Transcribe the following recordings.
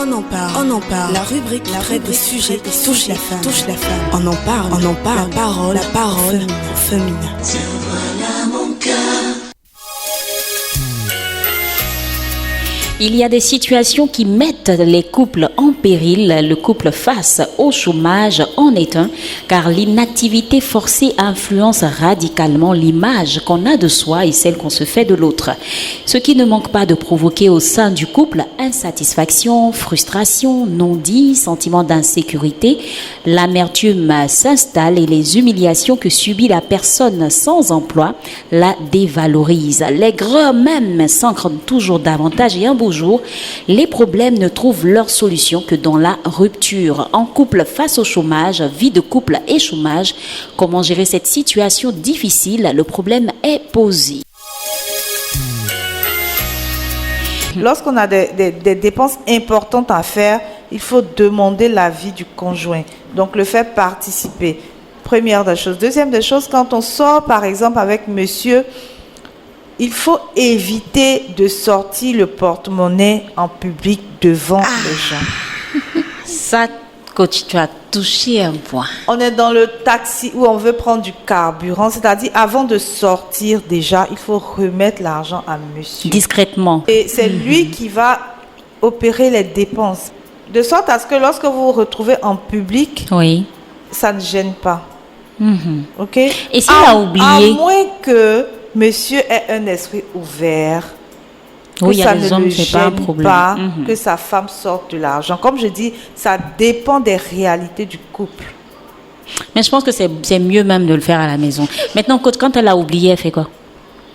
On en parle. La rubrique qui traite des sujets qui touchent la femme. On en parle. La parole féminine. Tiens, voilà mon cœur. Il y a des situations qui mettent les couples en péril. Le couple face au chômage en est un, car l'inactivité forcée influence radicalement l'image qu'on a de soi et celle qu'on se fait de l'autre. Ce qui ne manque pas de provoquer au sein du couple insatisfaction, frustration, non-dit, sentiment d'insécurité. L'amertume s'installe et les humiliations que subit la personne sans emploi la dévalorisent. Les grands même s'ancrent toujours davantage et un beau jour, les problèmes ne trouvent leur solution que dans la rupture. En couple face au chômage, vie de couple et chômage, comment gérer cette situation difficile? Le problème est posé. Lorsqu'on a des dépenses importantes à faire, il faut demander l'avis du conjoint. Donc, le faire participer. Première des choses. Deuxième des choses, quand on sort, par exemple, avec monsieur, il faut éviter de sortir le porte-monnaie en public devant les gens. Ça, coach, tu as touché un point. On est dans le taxi où on veut prendre du carburant, c'est-à-dire avant de sortir déjà, il faut remettre l'argent à monsieur. Discrètement. Et c'est lui qui va opérer les dépenses. De sorte à ce que lorsque vous vous retrouvez en public, Oui. ça ne gêne pas. OK? Et s'il a oublié? À moins que monsieur ait un esprit ouvert, que Oui, il y a ça des ne hommes, le c'est pas un gêne problème. pas, que sa femme sorte de l'argent. Comme je dis, ça dépend des réalités du couple. Mais je pense que c'est mieux même de le faire à la maison. Maintenant, coach, quand elle a oublié, elle fait quoi?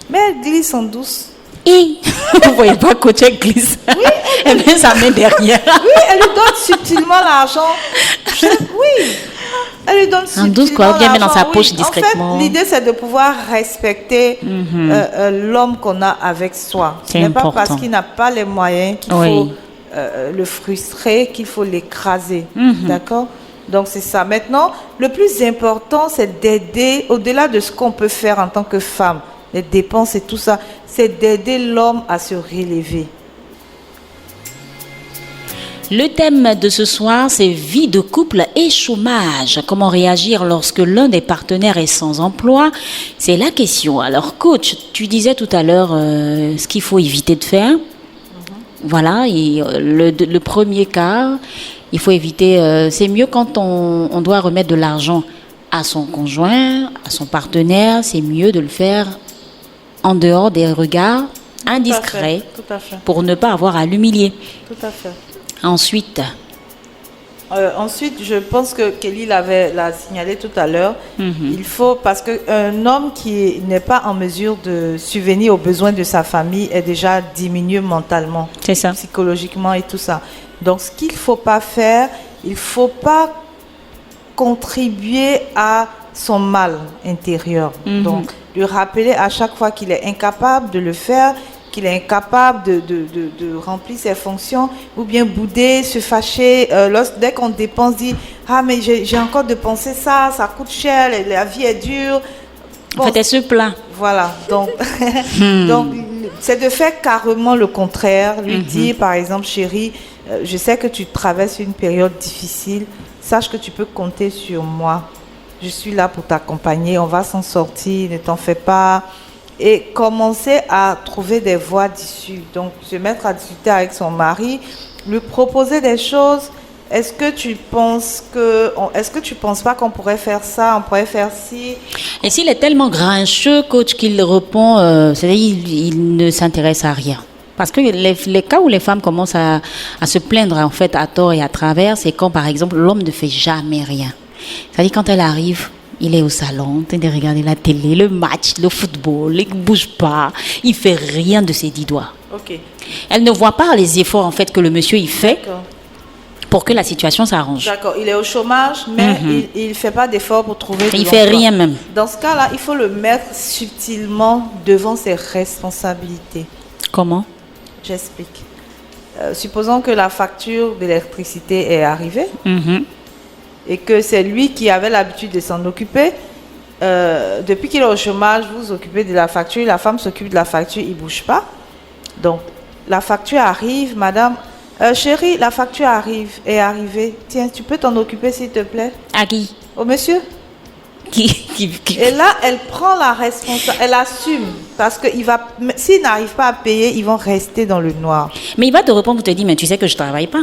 Mais elle glisse en douce. Et vous voyez pas, coach, elle glisse. Oui, Elle met sa main derrière. oui, elle lui donne subtilement l'argent. Oui, elle lui donne subtilement douce, quoi, ou bien met dans sa l'argent, poche oui. discrètement. En fait, l'idée, c'est de pouvoir respecter l'homme qu'on a avec soi. Ce C'est n'est pas important. parce qu'il n'a pas les moyens qu'il Oui. faut le frustrer, qu'il faut l'écraser. D'accord? Donc, c'est ça. Maintenant, le plus important, c'est d'aider, au-delà de ce qu'on peut faire en tant que femme, les dépenses et tout ça, c'est d'aider l'homme à se relever. Le thème de ce soir, c'est vie de couple et chômage. Comment réagir lorsque l'un des partenaires est sans emploi? C'est la question. Alors, coach, tu disais tout à l'heure ce qu'il faut éviter de faire. Voilà, et le premier cas, il faut éviter, c'est mieux quand on doit remettre de l'argent à son conjoint, à son partenaire, c'est mieux de le faire en dehors des regards indiscrets Tout à fait. pour ne pas avoir à l'humilier. Tout à fait. Ensuite, Ensuite, je pense que Kelly l'a signalé tout à l'heure. Il faut, parce qu'un homme qui n'est pas en mesure de subvenir aux besoins de sa famille est déjà diminué mentalement, c'est ça. psychologiquement et tout ça. Donc, ce qu'il ne faut pas faire, il ne faut pas contribuer à son mal intérieur. Donc, lui rappeler à chaque fois qu'il est incapable de le faire, qu'il est incapable de remplir ses fonctions, ou bien bouder, se fâcher. Dès qu'on dépense, dire « Ah, mais j'ai encore dépensé ça, ça coûte cher, la vie est dure. » En fait, elle se plaint. Voilà, donc, donc c'est de faire carrément le contraire. Lui dire, par exemple, chérie, je sais que tu traverses une période difficile, sache que tu peux compter sur moi. Je suis là pour t'accompagner, on va s'en sortir, ne t'en fais pas. Et commencer à trouver des voies d'issue. Donc, se mettre à discuter avec son mari, lui proposer des choses. Est-ce que tu penses pas qu'on pourrait faire ça, on pourrait faire ci? Et s'il est tellement grincheux, coach, qu'il répond, c'est-à-dire il ne s'intéresse à rien. Parce que les cas où les femmes commencent à se plaindre en fait à tort et à travers, c'est quand par exemple l'homme ne fait jamais rien. C'est-à-dire quand elle arrive, il est au salon, en train de regarder la télé, le match, le football, il ne bouge pas, il fait rien de ses 10 doigts. Ok. Elle ne voit pas les efforts en fait que le monsieur il fait D'accord. pour que la situation s'arrange. D'accord, il est au chômage, mais il ne fait pas d'effort pour trouver de Il fait l'emploi. rien même. Dans ce cas-là, il faut le mettre subtilement devant ses responsabilités. Comment? J'explique. Supposons que la facture d'électricité est arrivée et que c'est lui qui avait l'habitude de s'en occuper. Depuis qu'il est au chômage, vous vous occupez de la facture, la femme s'occupe de la facture, il ne bouge pas. Donc, la facture arrive, madame, Chérie, la facture est arrivée. Tiens, tu peux t'en occuper s'il te plaît? À qui? Au monsieur? Qui- Et là, elle prend la responsabilité, elle assume. Parce que s'il n'arrive pas à payer, ils vont rester dans le noir. Mais il va te répondre pour te dire, mais tu sais que je travaille pas.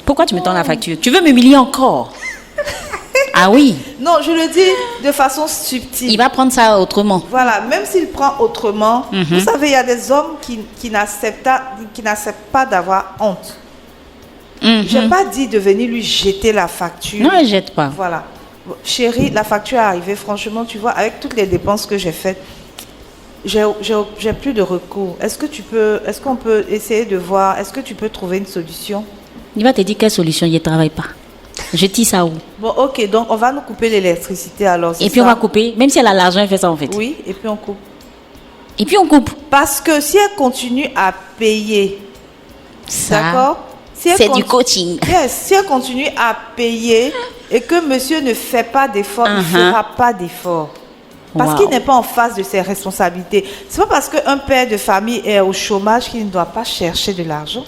Pourquoi tu me donnes la facture? Tu veux m'humilier encore? Ah oui, Non, je le dis de façon subtile. il va prendre ça autrement. Voilà, même s'il prend autrement, vous savez, il y a des hommes qui n'acceptent pas d'avoir honte. Je n'ai pas dit de venir lui jeter la facture. Non, ne jette pas. Voilà. Chérie, la facture est arrivée. Franchement, tu vois, avec toutes les dépenses que j'ai faites, j'ai plus de recours. Est-ce qu'on peut essayer de voir, est-ce que tu peux trouver une solution? Il va te dire quelle solution, il ne travaille pas. Je tisse ça où? Bon, ok, donc on va nous couper l'électricité alors. Et puis on va couper, même si elle a l'argent, elle fait ça en fait. Oui, et puis on coupe. Et puis on coupe. Parce que si elle continue à payer, Ça, d'accord? Si elle c'est du continue- coaching. Yes, si elle continue à payer et que monsieur ne fait pas d'effort, il ne fera pas d'effort. Parce Wow. qu'il n'est pas en face de ses responsabilités. C'est pas parce qu'un père de famille est au chômage qu'il ne doit pas chercher de l'argent.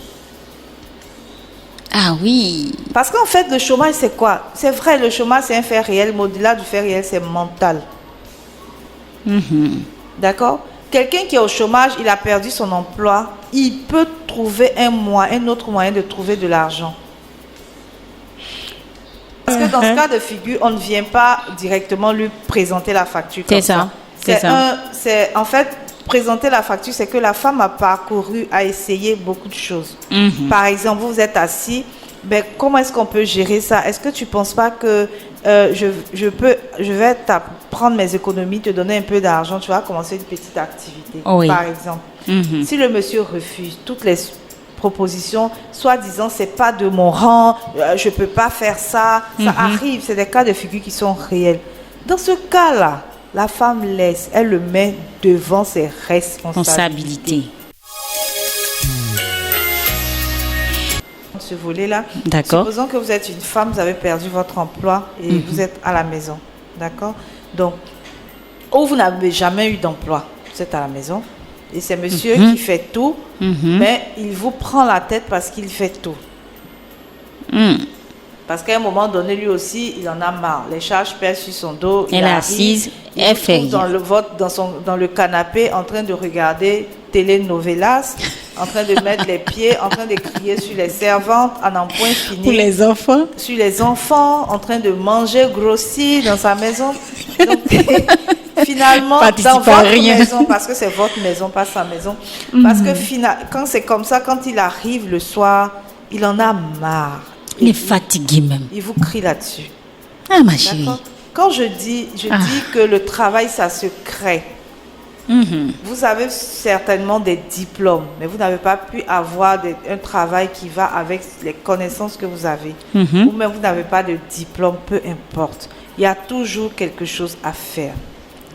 Ah oui. Parce qu'en fait, le chômage, c'est quoi? C'est vrai, le chômage, c'est un fait réel, mais au-delà du fait réel, c'est mental. D'accord? Quelqu'un qui est au chômage, il a perdu son emploi, il peut trouver un autre moyen de trouver de l'argent. Parce que dans ce cas de figure, on ne vient pas directement lui présenter la facture comme C'est ça, c'est ça. En fait, présenter la facture, c'est que la femme a parcouru, a essayé beaucoup de choses. Par exemple, vous êtes assis, ben, comment est-ce qu'on peut gérer ça? Est-ce que tu ne penses pas que je vais prendre mes économies, te donner un peu d'argent, tu vas commencer une petite activité, Oui. par exemple. Si le monsieur refuse toutes les propositions, soi-disant, c'est pas de mon rang, je peux pas faire ça, ça arrive, c'est des cas de figure qui sont réels. Dans ce cas-là, la femme laisse, elle le met devant ses responsabilités. Responsabilité. Ce volet-là, D'accord. supposons que vous êtes une femme, vous avez perdu votre emploi et vous êtes à la maison, d'accord? Donc, ou vous n'avez jamais eu d'emploi, vous êtes à la maison et c'est monsieur qui fait tout, mais il vous prend la tête parce qu'il fait tout. Parce qu'à un moment donné, lui aussi, il en a marre. Les charges pèsent sur son dos. Elle est arrive, assise, il elle se fait trouve rien. dans le canapé en train de regarder telenovelas, en train de mettre les pieds, en train de crier sur les servantes, à n'en point finir. Pour les enfants. Sur les enfants, en train de manger, grossir dans sa maison. Donc, finalement, Participe dans à votre rien. maison, parce que c'est votre maison, pas sa maison. Parce que quand c'est comme ça, quand il arrive le soir, il en a marre. Il est fatigué même. Il vous crie là-dessus. Ah ma chérie. D'accord? Quand je dis que le travail, ça se crée. Vous avez certainement des diplômes, mais vous n'avez pas pu avoir un travail qui va avec les connaissances que vous avez. Ou même vous n'avez pas de diplôme, peu importe. Il y a toujours quelque chose à faire.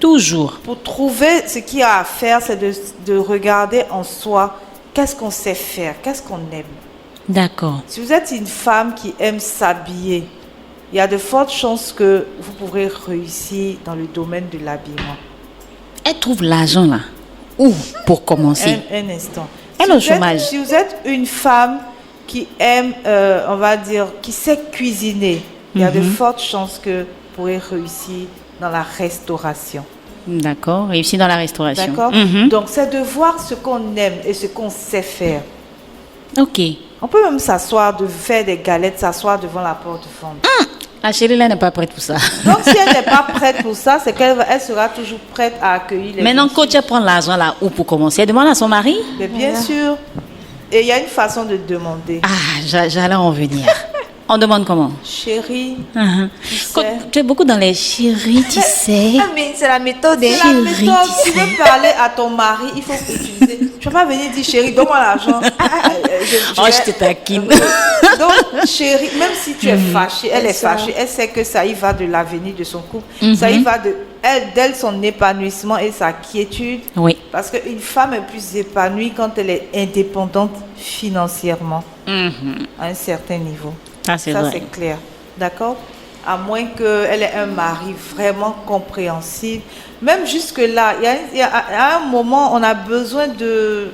Toujours. Pour trouver ce qu'il y a à faire, c'est de regarder en soi qu'est-ce qu'on sait faire, qu'est-ce qu'on aime. D'accord. Si vous êtes une femme qui aime s'habiller, il y a de fortes chances que vous pourrez réussir dans le domaine de l'habillement. Elle trouve l'argent là. Où pour commencer? Un instant. Elle est au chômage. Si vous êtes une femme qui aime, on va dire, qui sait cuisiner, il y a de fortes chances que vous pourrez réussir dans la restauration. D'accord. Réussi dans la restauration. D'accord? Donc, c'est de voir ce qu'on aime et ce qu'on sait faire. Ok. On peut même s'asseoir, de faire des galettes, s'asseoir devant la porte de femme. La chérie là n'est pas prête pour ça. Donc, si elle n'est pas prête pour ça, c'est qu'elle sera toujours prête à accueillir les Maintenant, visites. coach, elle prend l'argent là où pour commencer? Elle demande à son mari? Mais bien sûr. Et il y a une façon de demander. Ah, j'allais en venir. On demande comment? Chérie, tu Coach, sais. tu es beaucoup dans les chéris, tu sais. Ah, mais c'est la méthode. Chérie, C'est la méthode. tu Tu veux parler à ton mari, il faut utiliser. Tu ne vas pas venir dire chérie, donne-moi l'argent. Je te taquine. Donc, chérie, même si tu es fâchée, elle est fâchée, elle sait que ça y va de l'avenir de son couple. Ça y va d'elle, son épanouissement et sa quiétude. Oui. Parce qu'une femme est plus épanouie quand elle est indépendante financièrement à un certain niveau. Ça, c'est Ça, vrai. c'est clair. D'accord? À moins qu'elle ait un mari vraiment compréhensif. Même jusque-là, il y a un moment, on a besoin de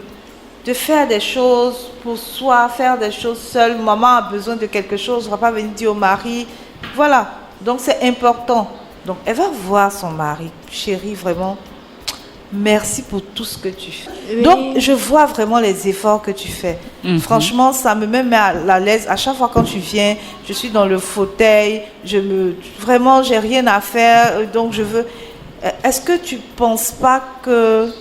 de faire des choses pour soi, faire des choses seule. Maman a besoin de quelque chose, on ne va pas venir dire au mari. Voilà, donc c'est important. Donc elle va voir son mari. Chérie, vraiment, merci pour tout ce que tu fais. Oui. Donc je vois vraiment les efforts que tu fais. Franchement, ça me met à l'aise. À chaque fois quand tu viens, je suis dans le fauteuil, vraiment, j'ai rien à faire, donc je veux... Est-ce que tu ne penses pas que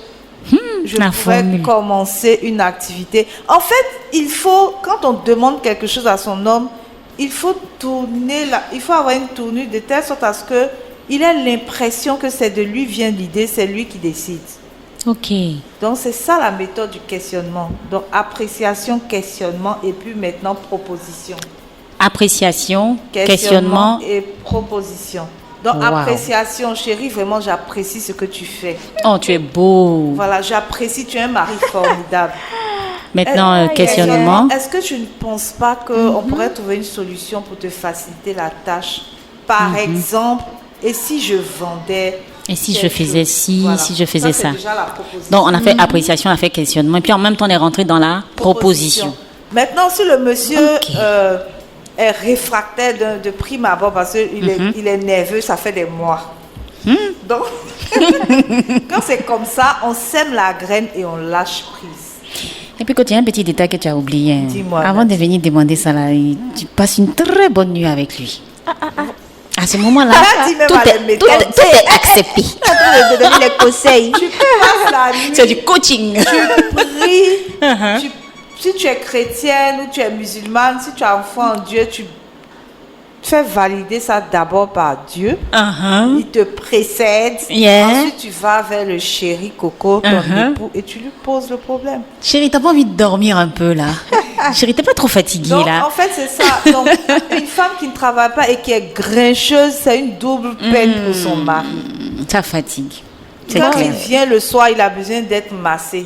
je pourrais commencer une activité? En fait, il faut, quand on demande quelque chose à son homme, il faut avoir une tournure de telle sorte à ce qu'il ait l'impression que c'est de lui vient l'idée, c'est lui qui décide. Ok. Donc c'est ça la méthode du questionnement. Donc appréciation, questionnement et puis maintenant proposition. Appréciation, questionnement et proposition. Donc, appréciation, chérie, vraiment, j'apprécie ce que tu fais. Oh, tu es beau. Voilà, j'apprécie, tu es un mari formidable. Maintenant, questionnement. Est-ce que tu ne penses pas qu'on pourrait trouver une solution pour te faciliter la tâche? Par exemple, et si je vendais... Et si je faisais si je faisais ça. Déjà la proposition. Donc, on a fait appréciation, on a fait questionnement. Et puis, en même temps, on est rentré dans la proposition. Maintenant, si le monsieur... est réfractaire de prime abord parce qu'il est nerveux, ça fait des mois. Donc, quand c'est comme ça, on sème la graine et on lâche prise. Et puis, quand il y a un petit détail que tu as oublié, dis-moi, avant de venir demander ça, là, tu passes une très bonne nuit avec lui. À ce moment-là, tout est accepté. De donner les conseils. Tu passes la nuit. C'est du coaching. Tu pries. Si tu es chrétienne ou tu es musulmane, si tu as foi en Dieu, tu fais valider ça d'abord par Dieu. Il te précède. Ensuite, tu vas vers le chéri Coco, ton époux, et tu lui poses le problème. Chérie, t'as pas envie de dormir un peu là? Chérie, t'es pas trop fatiguée. Donc, là? En fait, c'est ça. Donc, une femme qui ne travaille pas et qui est grincheuse, c'est une double peine pour son mari. Ça fatigue. Quand il vient le soir, il a besoin d'être massé.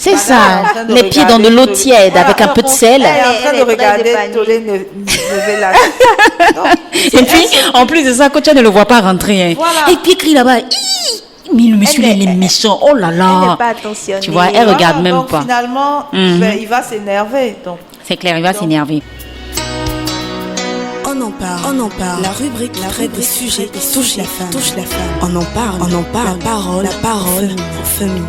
C'est ça, les pieds dans de l'eau tiède avec un peu de sel. Elle est en train de regarder Tolé lever la tête. Et puis, en plus de ça, quand tu ne le vois pas rentrer. Voilà. Et puis, il crie là-bas. Mais le monsieur, il est méchant. Oh là là. Elle n'est pas attentionnée. Tu vois, elle regarde même donc, pas. Finalement, il va s'énerver. C'est clair, il va s'énerver. On en parle. La rubrique traite des sujets qui touchent la femme. On en parle. La parole féminine.